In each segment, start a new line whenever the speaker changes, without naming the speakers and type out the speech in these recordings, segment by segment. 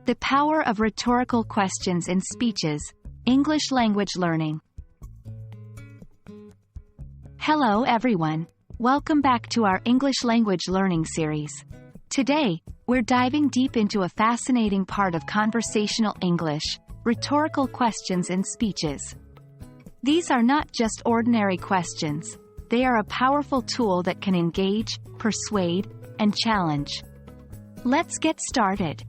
The Power of Rhetorical Questions in Speeches, English Language Learning. Hello everyone. Welcome back to our English Language Learning series. Today, we're diving deep into a fascinating part of conversational English, rhetorical questions in speeches. These are not just ordinary questions. They are a powerful tool that can engage, persuade, and challenge. Let's get started.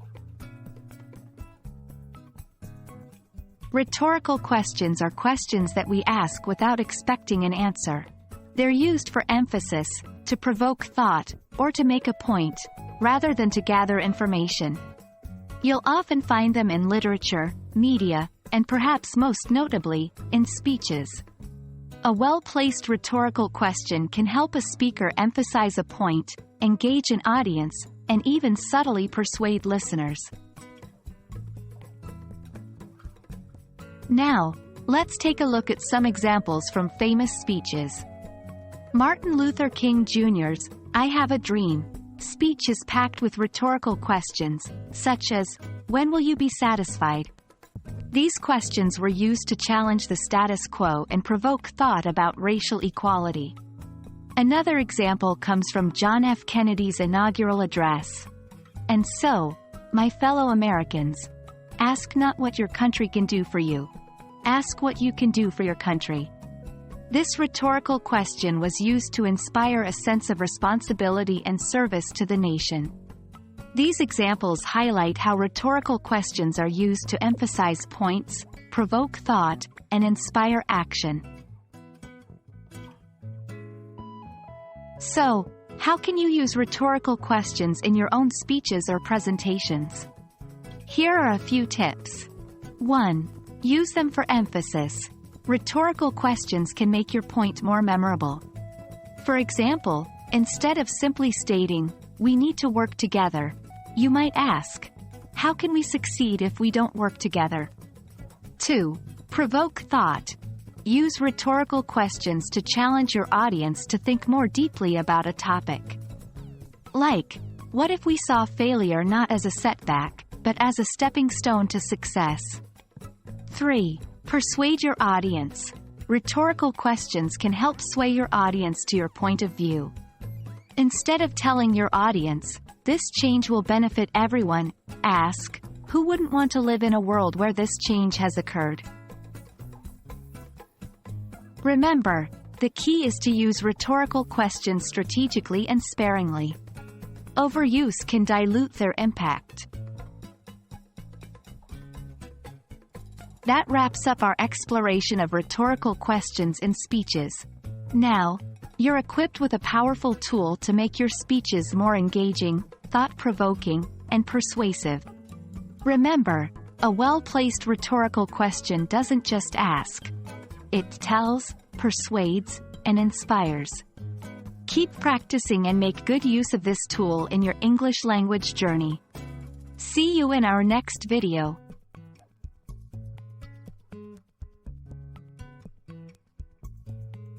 Rhetorical questions are questions that we ask without expecting an answer. They're used for emphasis, to provoke thought, or to make a point, rather than to gather information. You'll often find them in literature, media, and perhaps most notably, in speeches. A well-placed rhetorical question can help a speaker emphasize a point, engage an audience, and even subtly persuade listeners. Now, let's take a look at some examples from famous speeches. Martin Luther King Jr.'s "I Have a Dream" speech is packed with rhetorical questions, such as, "When will you be satisfied?" These questions were used to challenge the status quo and provoke thought about racial equality. Another example comes from John F. Kennedy's inaugural address. "And so, my fellow Americans, ask not what your country can do for you. Ask what you can do for your country." This rhetorical question was used to inspire a sense of responsibility and service to the nation. These examples highlight how rhetorical questions are used to emphasize points, provoke thought, and inspire action. So, how can you use rhetorical questions in your own speeches or presentations? Here are a few tips. 1. Use them for emphasis. Rhetorical questions can make your point more memorable. For example, instead of simply stating, "We need to work together," you might ask, "How can we succeed if we don't work together?" 2. Provoke thought. Use rhetorical questions to challenge your audience to think more deeply about a topic. Like, what if we saw failure not as a setback, but as a stepping stone to success? 3. Persuade your audience. Rhetorical questions can help sway your audience to your point of view. Instead of telling your audience, "This change will benefit everyone," ask, "Who wouldn't want to live in a world where this change has occurred?" Remember, the key is to use rhetorical questions strategically and sparingly. Overuse can dilute their impact. That wraps up our exploration of rhetorical questions in speeches. Now, you're equipped with a powerful tool to make your speeches more engaging, thought-provoking, and persuasive. Remember, a well-placed rhetorical question doesn't just ask. It tells, persuades, and inspires. Keep practicing and make good use of this tool in your English language journey. See you in our next video.